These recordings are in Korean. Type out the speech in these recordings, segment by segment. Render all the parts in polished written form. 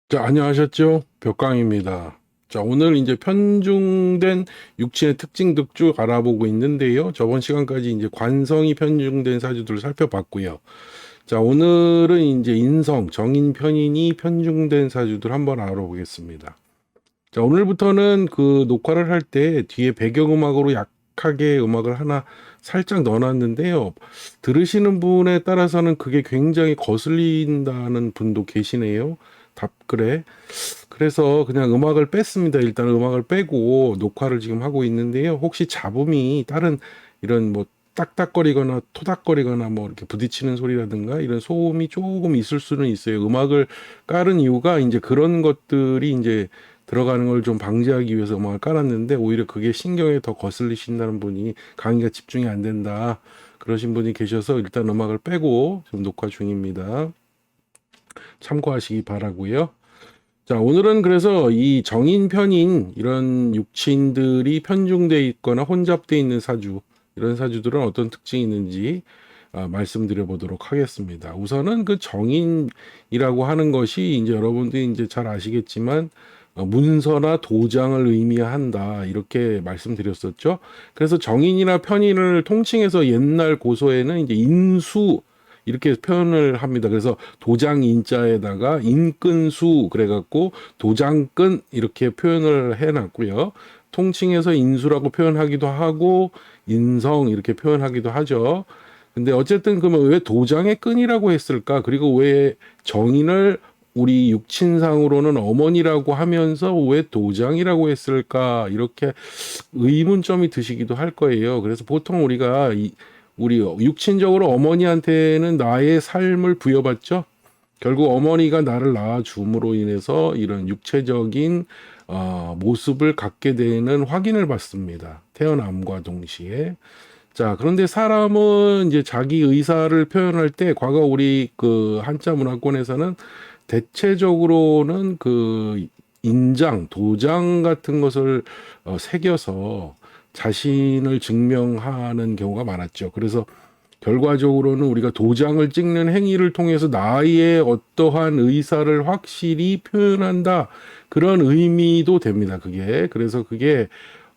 자, 안녕하셨죠? 벽강입니다. 자, 오늘 이제 편중된 육친의 특징들 쭉 알아보고 있는데요. 저번 시간까지 이제 관성이 편중된 사주들을 살펴봤고요. 자, 오늘은 이제 인성, 정인, 편인이 편중된 사주들 한번 알아보겠습니다. 자, 오늘부터는 그 녹화를 할 때 뒤에 배경음악으로 약하게 음악을 하나 살짝 넣어놨는데요. 들으시는 분에 따라서는 그게 굉장히 거슬린다는 분도 계시네요. 답글에. 그래서 그냥 음악을 뺐습니다. 일단 음악을 빼고 녹화를 지금 하고 있는데요. 혹시 잡음이 다른 이런 뭐 딱딱거리거나 토닥거리거나 뭐 이렇게 부딪히는 소리라든가 이런 소음이 조금 있을 수는 있어요. 음악을 깔은 이유가 이제 그런 것들이 이제 들어가는 걸 좀 방지하기 위해서 음악을 깔았는데 오히려 그게 신경에 더 거슬리신다는 분이 강의가 집중이 안 된다. 그러신 분이 계셔서 일단 음악을 빼고 좀 녹화 중입니다. 참고하시기 바라고요. 자, 오늘은 그래서 이 정인, 편인 이런 육친들이 편중돼 있거나 혼잡돼 있는 사주, 이런 사주들은 어떤 특징이 있는지 말씀드려 보도록 하겠습니다. 우선은 그 정인이라고 하는 것이 이제 여러분들이 이제 잘 아시겠지만 문서나 도장을 의미한다 이렇게 말씀드렸었죠. 그래서 정인이나 편인을 통칭해서 옛날 고서에는 이제 인수 이렇게 표현을 합니다. 그래서 도장 인자에다가 인근수 그래갖고 도장근 이렇게 표현을 해놨고요. 통칭해서 인수라고 표현하기도 하고 인성 이렇게 표현하기도 하죠. 근데 어쨌든 그러면 왜 도장의 끈이라고 했을까? 그리고 왜 정인을 우리 육친상으로는 어머니라고 하면서 왜 도장이라고 했을까? 이렇게 의문점이 드시기도 할 거예요. 그래서 보통 우리 육친적으로 어머니한테는 나의 삶을 부여받죠. 결국 어머니가 나를 낳아줌으로 인해서 이런 육체적인 모습을 갖게 되는 확인을 받습니다. 태어남과 동시에. 자, 그런데 사람은 이제 자기 의사를 표현할 때 과거 우리 그 한자 문화권에서는 대체적으로는 그 인장, 도장 같은 것을 새겨서 자신을 증명하는 경우가 많았죠. 그래서 결과적으로는 우리가 도장을 찍는 행위를 통해서 나의 어떠한 의사를 확실히 표현한다. 그런 의미도 됩니다. 그게. 그래서 그게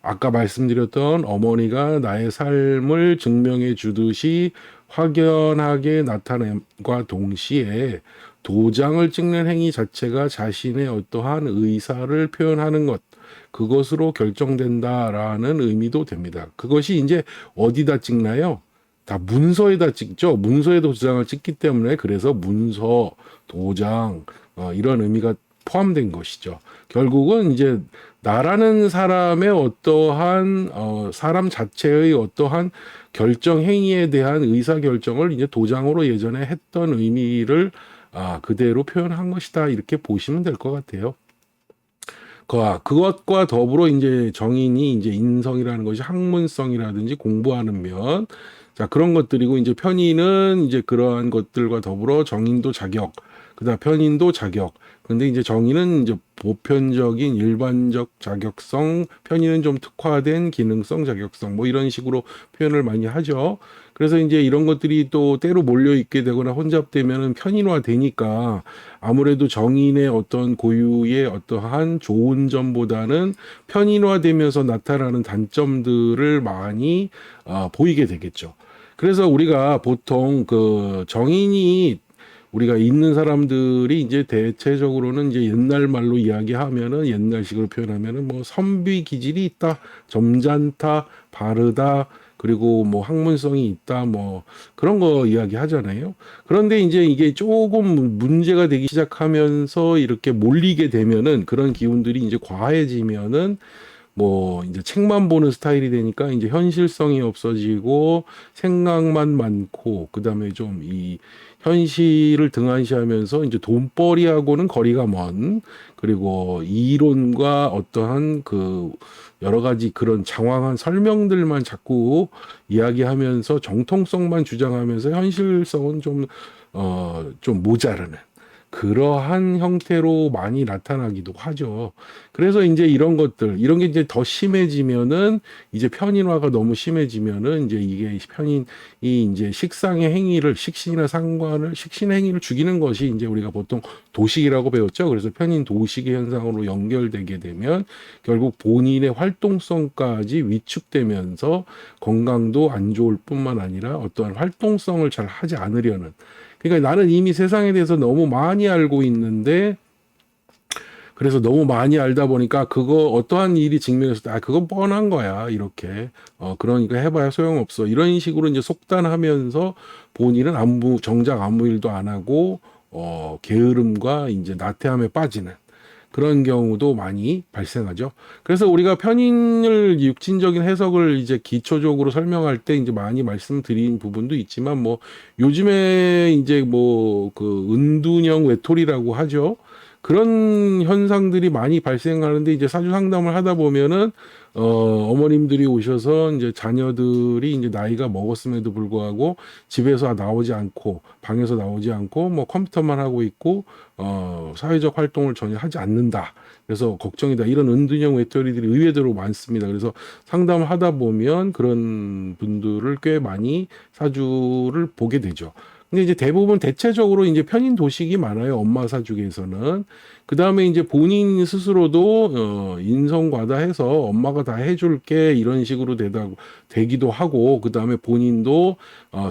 아까 말씀드렸던 어머니가 나의 삶을 증명해 주듯이 확연하게 나타남과 동시에 도장을 찍는 행위 자체가 자신의 어떠한 의사를 표현하는 것, 그것으로 결정된다라는 의미도 됩니다. 그것이 이제 어디다 찍나요? 다 문서에다 찍죠. 문서에 도장을 찍기 때문에 그래서 문서, 도장 이런 의미가 포함된 것이죠. 결국은 이제 나라는 사람의 어떠한 사람 자체의 어떠한 결정 행위에 대한 의사 결정을 이제 도장으로 예전에 했던 의미를 그대로 표현한 것이다 이렇게 보시면 될 것 같아요. 그것과 더불어 이제 정인이 이제 인성이라는 것이 학문성이라든지 공부하는 면, 자, 그런 것들이고 이제 편인은 이제 그러한 것들과 더불어 정인도 자격, 그다음 편인도 자격. 근데 이제 정인은 이제 보편적인 일반적 자격성, 편인은 좀 특화된 기능성 자격성, 뭐 이런 식으로 표현을 많이 하죠. 그래서 이제 이런 것들이 또 때로 몰려 있게 되거나 혼잡되면은 편인화 되니까 아무래도 정인의 어떤 고유의 어떠한 좋은 점보다는 편인화되면서 나타나는 단점들을 많이 보이게 되겠죠. 그래서 우리가 보통 그 정인이 우리가 있는 사람들이 이제 대체적으로는 이제 옛날 말로 이야기하면은 옛날식으로 표현하면은 뭐 선비 기질이 있다, 점잖다, 바르다, 그리고 뭐 학문성이 있다, 뭐 그런 거 이야기 하잖아요. 그런데 이제 이게 조금 문제가 되기 시작하면서 이렇게 몰리게 되면은 그런 기운들이 이제 과해지면은 뭐 이제 책만 보는 스타일이 되니까 이제 현실성이 없어지고 생각만 많고 그다음에 좀 이 현실을 등한시하면서 이제 돈벌이하고는 거리가 먼 그리고 이론과 어떠한 그 여러 가지 그런 장황한 설명들만 자꾸 이야기하면서 정통성만 주장하면서 현실성은 좀 모자르는 그러한 형태로 많이 나타나기도 하죠. 그래서 이제 이런 것들, 이런 게 이제 더 심해지면은 이제 편인화가 너무 심해지면은 이제 이게 편인이 이제 식상의 행위를 식신이나 상관을 식신 행위를 죽이는 것이 이제 우리가 보통 도식이라고 배웠죠. 그래서 편인 도식의 현상으로 연결되게 되면 결국 본인의 활동성까지 위축되면서 건강도 안 좋을 뿐만 아니라 어떠한 활동성을 잘 하지 않으려는, 그러니까 나는 이미 세상에 대해서 너무 많이 알고 있는데, 그래서 너무 많이 알다 보니까 그거 어떠한 일이 직면해서 그건 뻔한 거야 이렇게, 그러니까 해봐야 소용없어 이런 식으로 이제 속단하면서 본인은 정작 아무 일도 안 하고 게으름과 이제 나태함에 빠지는 그런 경우도 많이 발생하죠. 그래서 우리가 편인을 육신적인 해석을 이제 기초적으로 설명할 때 이제 많이 말씀드린 부분도 있지만, 뭐 요즘에 이제 뭐 그 은둔형 외톨이라고 하죠. 그런 현상들이 많이 발생하는데, 이제 사주 상담을 하다 보면은 어머님들이 오셔서 이제 자녀들이 이제 나이가 먹었음에도 불구하고 집에서 나오지 않고 방에서 나오지 않고 뭐 컴퓨터만 하고 있고 사회적 활동을 전혀 하지 않는다. 그래서 걱정이다. 이런 은둔형 외톨이들이 의외대로 많습니다. 그래서 상담을 하다 보면 그런 분들을 꽤 많이 사주를 보게 되죠. 근데 이제 대부분 대체적으로 이제 편인 도식이 많아요. 엄마 사주에서는. 그 다음에 이제 본인 스스로도 인성과다해서 엄마가 다 해줄게 이런 식으로 되기도 하고, 그 다음에 본인도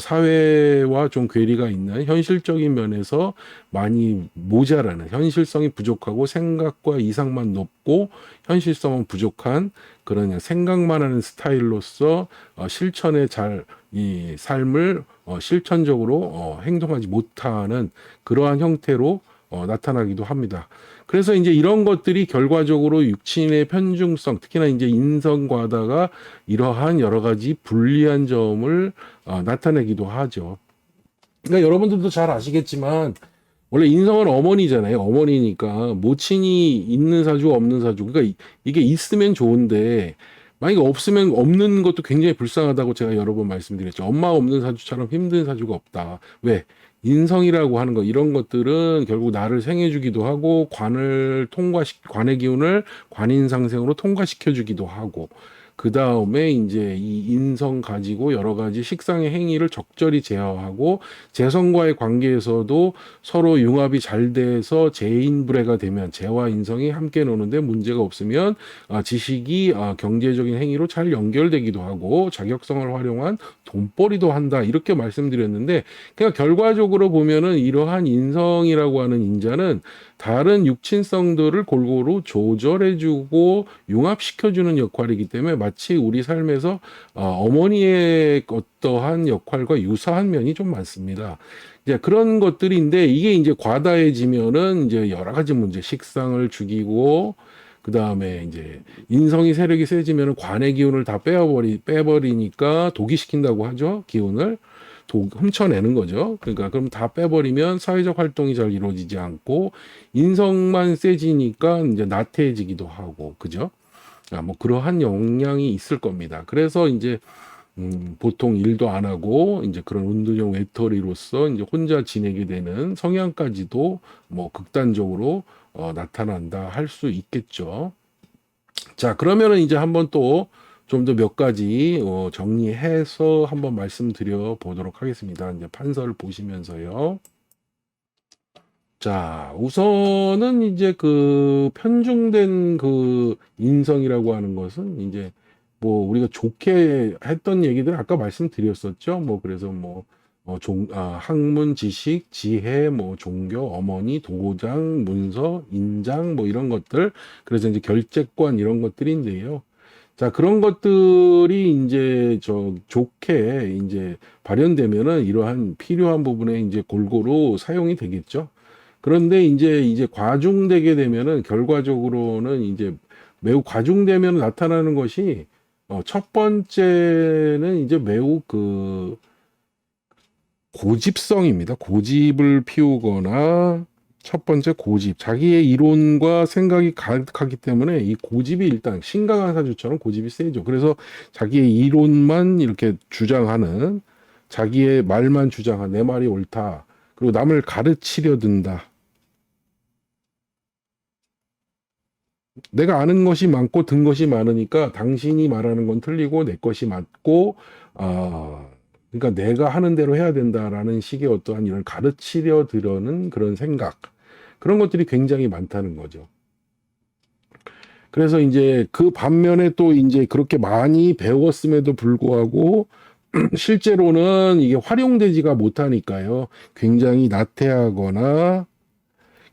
사회와 좀 괴리가 있는 현실적인 면에서 많이 모자라는, 현실성이 부족하고 생각과 이상만 높고 현실성은 부족한 그런 그냥 생각만 하는 스타일로서 실천에 잘 이 삶을 실천적으로 행동하지 못하는 그러한 형태로 나타나기도 합니다. 그래서 이제 이런 것들이 결과적으로 육친의 편중성, 특히나 이제 인성과다가 이러한 여러 가지 불리한 점을 나타내기도 하죠. 그러니까 여러분들도 잘 아시겠지만 원래 인성은 어머니잖아요. 어머니니까 모친이 있는 사주 없는 사주. 그러니까 이게 있으면 좋은데 만약에 없으면 없는 것도 굉장히 불쌍하다고 제가 여러 번 말씀드렸죠. 엄마가 없는 사주처럼 힘든 사주가 없다. 왜? 인성이라고 하는 거, 이런 것들은 결국 나를 생해주기도 하고 관의 기운을 관인상생으로 통과시켜주기도 하고, 그 다음에 이제 이 인성 가지고 여러 가지 식상의 행위를 적절히 제어하고 재성과의 관계에서도 서로 융합이 잘 돼서 재인불해가 되면, 재와 인성이 함께 노는데 문제가 없으면 지식이 경제적인 행위로 잘 연결되기도 하고 자격성을 활용한 돈벌이도 한다, 이렇게 말씀드렸는데, 그냥 결과적으로 보면은 이러한 인성이라고 하는 인자는 다른 육친성들을 골고루 조절해주고 융합시켜주는 역할이기 때문에 마치 우리 삶에서 어머니의 어떠한 역할과 유사한 면이 좀 많습니다. 이제 그런 것들인데, 이게 이제 과다해지면은 이제 여러 가지 문제, 식상을 죽이고, 그 다음에 이제 인성이 세력이 세지면은 관의 기운을 다 빼버리니까 독이시킨다고 하죠. 기운을 훔쳐내는 거죠. 그러니까 그럼 다 빼버리면 사회적 활동이 잘 이루어지지 않고 인성만 세지니까 이제 나태해지기도 하고, 그죠? 뭐 그러한 영향이 있을 겁니다. 그래서 이제 보통 일도 안 하고 이제 그런 운동형 외톨이로서 이제 혼자 지내게 되는 성향까지도 뭐 극단적으로 나타난다 할 수 있겠죠. 자, 그러면은 이제 한번 또 좀 더 몇 가지 정리해서 한번 말씀드려 보도록 하겠습니다. 이제 판서를 보시면서요. 자, 우선은 이제 그 편중된 그 인성이라고 하는 것은 이제 뭐 우리가 좋게 했던 얘기들 아까 말씀드렸었죠. 뭐 그래서 뭐 학문, 지식, 지혜, 뭐 종교, 어머니, 도장, 문서, 인장, 뭐 이런 것들. 그래서 이제 결재권 이런 것들인데요. 자, 그런 것들이 이제 좋게 이제 발현되면은 이러한 필요한 부분에 이제 골고루 사용이 되겠죠. 그런데 이제 과중되게 되면은 결과적으로는 이제 매우 과중되면 나타나는 것이 첫 번째는 이제 매우 그 고집성입니다. 고집을 피우거나, 첫 번째 고집, 자기의 이론과 생각이 가득하기 때문에 이 고집이 일단 신강한 사주처럼 고집이 세죠. 그래서 자기의 이론만 이렇게 주장하는, 자기의 말만 주장하는, 내 말이 옳다, 그리고 남을 가르치려 든다, 내가 아는 것이 많고 든 것이 많으니까 당신이 말하는 건 틀리고 내 것이 맞고, 그러니까 내가 하는 대로 해야 된다라는 식의 어떠한 이런 가르치려 들려는 그런 생각, 그런 것들이 굉장히 많다는 거죠. 그래서 이제 그 반면에 또 이제 그렇게 많이 배웠음에도 불구하고 실제로는 이게 활용되지가 못하니까요. 굉장히 나태하거나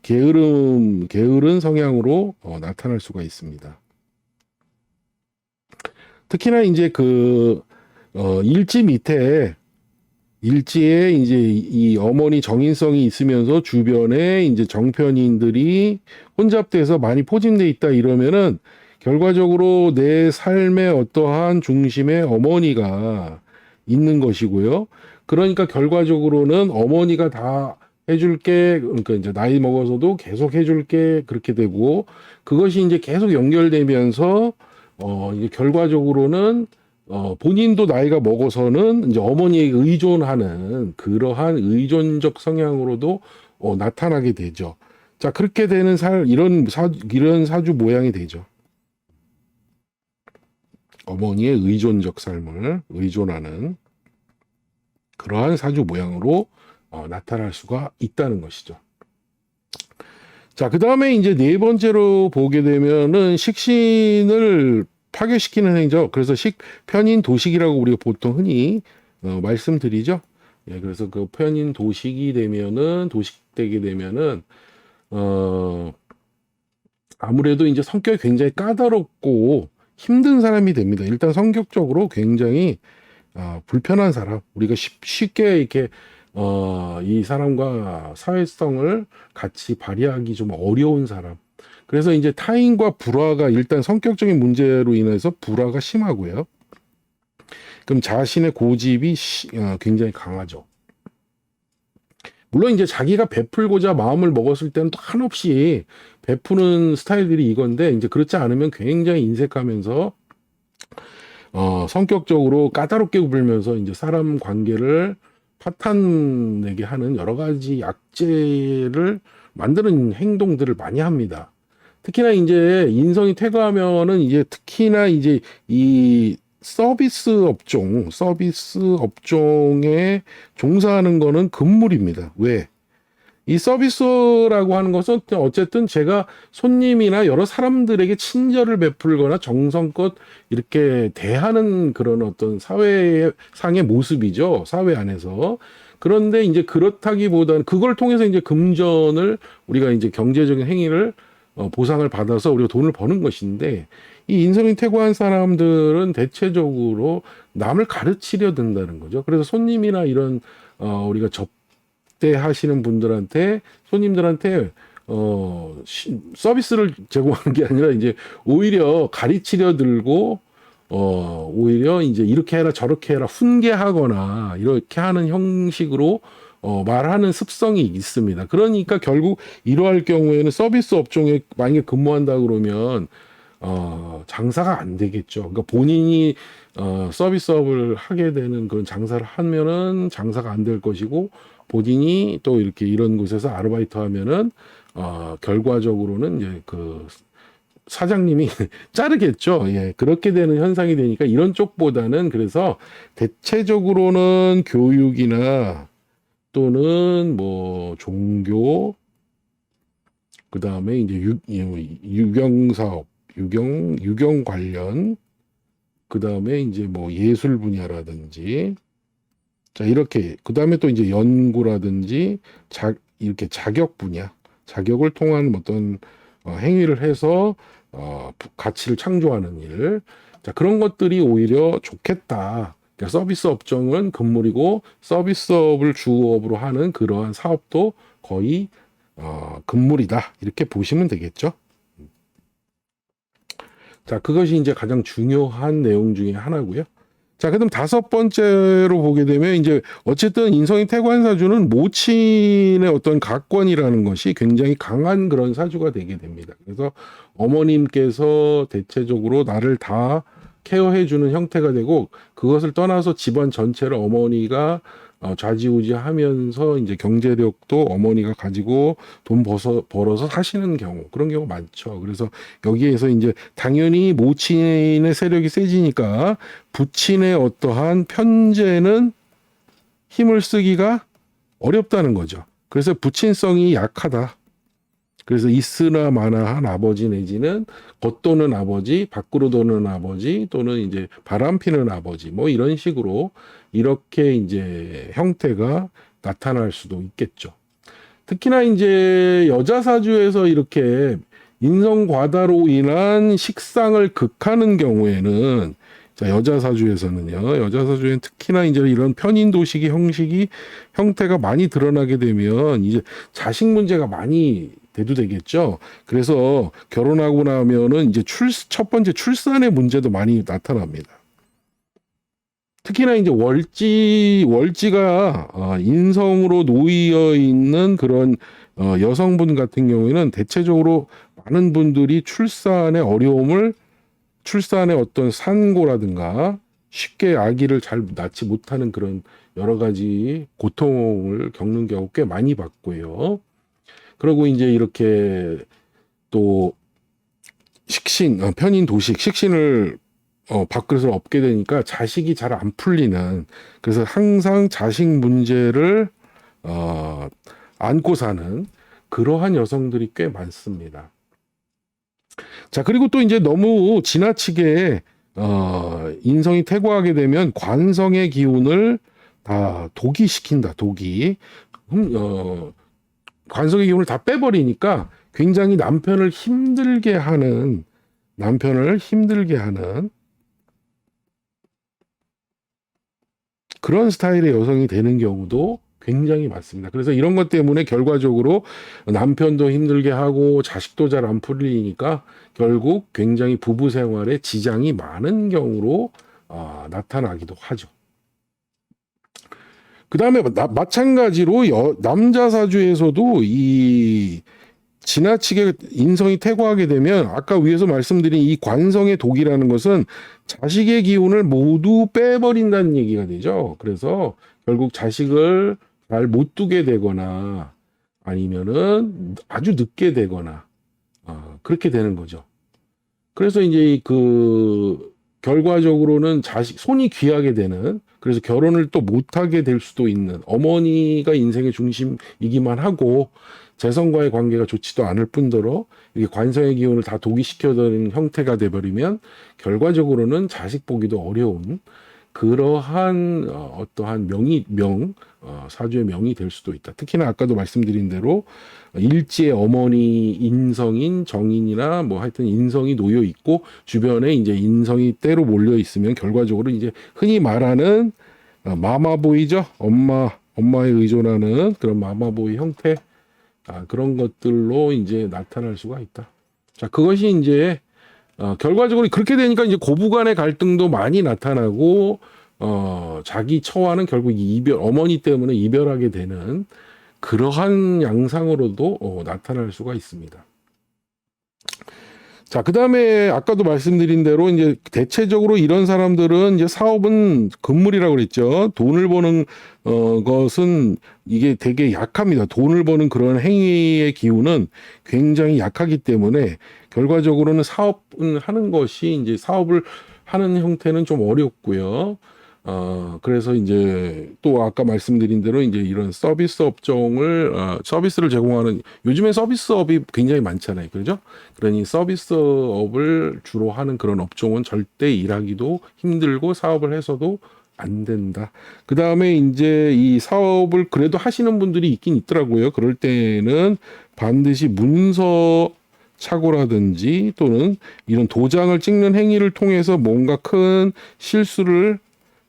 게으른 성향으로 나타날 수가 있습니다. 특히나 이제 일지 밑에 일지에 이제 이 어머니 정인성이 있으면서 주변에 이제 정편인들이 혼잡돼서 많이 포진돼 있다 이러면은 결과적으로 내 삶의 어떠한 중심에 어머니가 있는 것이고요. 그러니까 결과적으로는 어머니가 다 해줄게, 그러니까 이제 나이 먹어서도 계속 해줄게 그렇게 되고, 그것이 이제 계속 연결되면서 이제 결과적으로는 본인도 나이가 먹어서는 이제 어머니에게 의존하는 그러한 의존적 성향으로도 나타나게 되죠. 자, 그렇게 되는 이런 사주 모양이 되죠. 어머니의 의존적 삶을 의존하는 그러한 사주 모양으로 나타날 수가 있다는 것이죠. 자, 그 다음에 이제 네 번째로 보게 되면은 식신을 파괴시키는 행적. 그래서 편인 도식이라고 우리가 보통 흔히 말씀드리죠. 예, 그래서 그 편인 도식이 되면은 도식되게 되면은 아무래도 이제 성격이 굉장히 까다롭고 힘든 사람이 됩니다. 일단 성격적으로 굉장히 불편한 사람. 우리가 쉽게 이렇게 이 사람과 사회성을 같이 발휘하기 좀 어려운 사람. 그래서 이제 타인과 불화가 일단 성격적인 문제로 인해서 불화가 심하고요. 그럼 자신의 고집이 굉장히 강하죠. 물론 이제 자기가 베풀고자 마음을 먹었을 때는 또 한없이 베푸는 스타일들이 이건데, 이제 그렇지 않으면 굉장히 인색하면서 성격적으로 까다롭게 굴면서 이제 사람 관계를 파탄내게 하는 여러 가지 약재를 만드는 행동들을 많이 합니다. 특히나 이제 인성이 퇴거하면은 이제 특히나 이제 이 서비스 업종에 종사하는 거는 금물입니다. 왜? 이 서비스라고 하는 것은 어쨌든 제가 손님이나 여러 사람들에게 친절을 베풀거나 정성껏 이렇게 대하는 그런 어떤 사회상의 모습이죠. 사회 안에서. 그런데 이제 그렇다기보다는 그걸 통해서 이제 금전을 우리가 이제 경제적인 행위를 보상을 받아서 우리가 돈을 버는 것인데, 이 인성이 퇴고한 사람들은 대체적으로 남을 가르치려 든다는 거죠. 그래서 손님이나 이런 우리가 접대하시는 분들한테, 손님들한테 서비스를 제공하는 게 아니라 이제 오히려 가르치려 들고 오히려 이제 이렇게 해라 저렇게 해라 훈계하거나 이렇게 하는 형식으로 말하는 습성이 있습니다. 그러니까 결국 이러할 경우에는 서비스 업종에 만약에 근무한다 그러면 장사가 안 되겠죠. 그러니까 본인이 서비스업을 하게 되는 그런 장사를 하면은 장사가 안 될 것이고, 본인이 또 이렇게 이런 곳에서 아르바이트 하면은 결과적으로는 이제 그 사장님이 자르겠죠. 예, 그렇게 되는 현상이 되니까 이런 쪽보다는, 그래서 대체적으로는 교육이나 또는 뭐 종교, 그 다음에 이제 유경 사업, 유경 관련, 그 다음에 이제 뭐 예술 분야라든지, 자, 이렇게, 그 다음에 또 이제 연구라든지, 이렇게 자격 분야, 자격을 통한 어떤 행위를 해서 가치를 창조하는 일, 자, 그런 것들이 오히려 좋겠다. 그러니까 서비스 업종은 금물이고 서비스업을 주업으로 하는 그러한 사업도 거의 금물이다. 이렇게 보시면 되겠죠. 자, 그것이 이제 가장 중요한 내용 중에 하나고요. 자, 그다음 다섯 번째로 보게 되면 이제 어쨌든 인성이 퇴고한 사주는 모친의 어떤 가권이라는 것이 굉장히 강한 그런 사주가 되게 됩니다. 그래서 어머님께서 대체적으로 나를 다 케어해주는 형태가 되고, 그것을 떠나서 집안 전체를 어머니가 좌지우지하면서 이제 경제력도 어머니가 가지고 돈 벌어서 사시는 경우, 그런 경우 많죠. 그래서 여기에서 이제 당연히 모친의 세력이 세지니까 부친의 어떠한 편제는 힘을 쓰기가 어렵다는 거죠. 그래서 부친성이 약하다. 그래서 있으나 마나한 아버지 내지는 겉도는 아버지, 밖으로 도는 아버지, 또는 이제 바람피는 아버지, 뭐 이런 식으로 이렇게 이제 형태가 나타날 수도 있겠죠. 특히나 이제 여자 사주에서 이렇게 인성 과다로 인한 식상을 극하는 경우에는, 자, 여자 사주에서는요, 여자 사주에는 특히나 이제 이런 편인 도식의 형태가 많이 드러나게 되면 이제 자식 문제가 많이 대두되겠죠. 그래서 결혼하고 나면은 이제 첫 번째 출산의 문제도 많이 나타납니다. 특히나 이제 월지가 인성으로 놓여 있는 그런 여성분 같은 경우에는 대체적으로 많은 분들이 출산의 어떤 산고라든가 쉽게 아기를 잘 낳지 못하는 그런 여러 가지 고통을 겪는 경우 꽤 많이 봤고요. 그리고 이제 이렇게 또 편인 도식, 식신을 밥그릇을 업게 되니까 자식이 잘 안 풀리는, 그래서 항상 자식 문제를 안고 사는 그러한 여성들이 꽤 많습니다. 자, 그리고 또 이제 너무 지나치게 인성이 퇴고하게 되면 관성의 기운을 다 독이시킨다. 관성의 기운을 다 빼버리니까 굉장히 남편을 힘들게 하는 그런 스타일의 여성이 되는 경우도 굉장히 많습니다. 그래서 이런 것 때문에 결과적으로 남편도 힘들게 하고 자식도 잘 안 풀리니까 결국 굉장히 부부 생활에 지장이 많은 경우로 나타나기도 하죠. 그 다음에 마찬가지로 남자 사주에서도 이 지나치게 인성이 퇴고하게 되면 아까 위에서 말씀드린 이 관성의 독이라는 것은 자식의 기운을 모두 빼버린다는 얘기가 되죠. 그래서 결국 자식을 잘 못 두게 되거나 아니면은 아주 늦게 되거나 그렇게 되는 거죠. 그래서 이제 결과적으로는 손이 귀하게 되는, 그래서 결혼을 또 못하게 될 수도 있는, 어머니가 인생의 중심이기만 하고 재성과의 관계가 좋지도 않을 뿐더러 이게 관성의 기운을 다 독이시켜드는 형태가 돼버리면 결과적으로는 자식 보기도 어려운 그러한 어떠한 사주의 명이 될 수도 있다. 특히나 아까도 말씀드린 대로 일지의 어머니 인성인 정인이나 뭐 하여튼 인성이 놓여 있고 주변에 이제 인성이 때로 몰려 있으면 결과적으로 이제 흔히 말하는 마마보이죠. 엄마에 의존하는 그런 마마보이 형태, 그런 것들로 이제 나타날 수가 있다. 자, 그것이 이제 결과적으로 그렇게 되니까 이제 고부간의 갈등도 많이 나타나고 자기 처와는 결국 어머니 때문에 이별하게 되는 그러한 양상으로도 나타날 수가 있습니다. 자, 그 다음에 아까도 말씀드린 대로 이제 대체적으로 이런 사람들은 이제 사업은 금물이라고 그랬죠. 돈을 버는 것은 이게 되게 약합니다. 돈을 버는 그런 행위의 기운은 굉장히 약하기 때문에 결과적으로는 사업을 하는 것이 이제 사업을 하는 형태는 좀 어렵고요. 그래서 이제 또 아까 말씀드린 대로 이제 이런 서비스 업종을 서비스를 제공하는, 요즘에 서비스업이 굉장히 많잖아요. 그렇죠? 그러니 서비스업을 주로 하는 그런 업종은 절대 일하기도 힘들고 사업을 해서도 안 된다. 그 다음에 이제 이 사업을 그래도 하시는 분들이 있긴 있더라고요. 그럴 때는 반드시 문서 착오라든지 또는 이런 도장을 찍는 행위를 통해서 뭔가 큰 실수를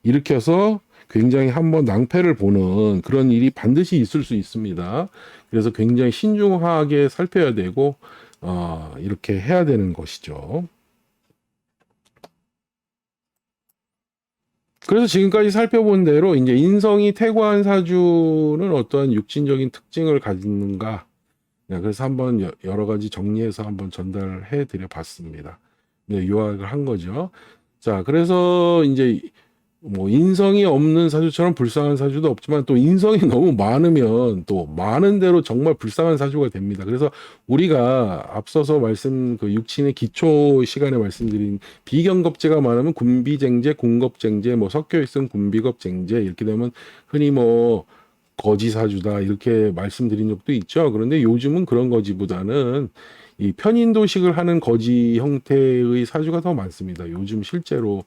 일으켜서 굉장히 한번 낭패를 보는 그런 일이 반드시 있을 수 있습니다. 그래서 굉장히 신중하게 살펴야 되고 이렇게 해야 되는 것이죠. 그래서 지금까지 살펴본 대로 이제 인성이 퇴고한 사주는 어떠한 육신적인 특징을 가지는가, 그래서 한번 여러 가지 정리해서 한번 전달해 드려 봤습니다. 네, 요약을 한 거죠. 자, 그래서 이제 뭐 인성이 없는 사주처럼 불쌍한 사주도 없지만 또 인성이 너무 많으면 또 많은 대로 정말 불쌍한 사주가 됩니다. 그래서 우리가 앞서서 그 육친의 기초 시간에 말씀드린 비경겁제가 많으면 군비쟁제, 군겁쟁제, 뭐 섞여 있으면 군비겁쟁제 이렇게 되면 흔히 뭐 거지사주다 이렇게 말씀드린 적도 있죠. 그런데 요즘은 그런 거지보다는 이 편인도식을 하는 거지 형태의 사주가 더 많습니다. 요즘 실제로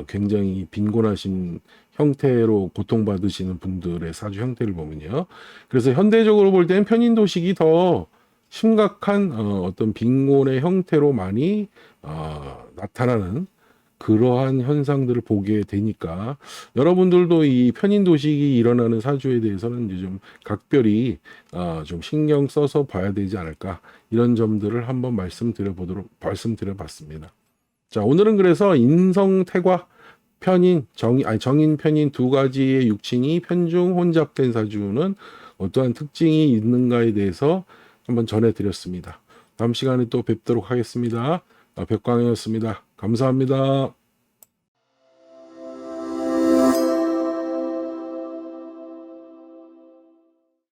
굉장히 빈곤하신 형태로 고통받으시는 분들의 사주 형태를 보면요. 그래서 현대적으로 볼 때는 편인도식이 더 심각한 어떤 빈곤의 형태로 많이 나타나는 그러한 현상들을 보게 되니까 여러분들도 이 편인 도식이 일어나는 사주에 대해서는 이제 좀 각별히 좀 신경 써서 봐야 되지 않을까 이런 점들을 한번 말씀드려봤습니다. 자, 오늘은 그래서 인성태과 정인 편인 두 가지의 육친이 편중 혼잡된 사주는 어떠한 특징이 있는가에 대해서 한번 전해드렸습니다. 다음 시간에 또 뵙도록 하겠습니다. 벽광이었습니다. 감사합니다.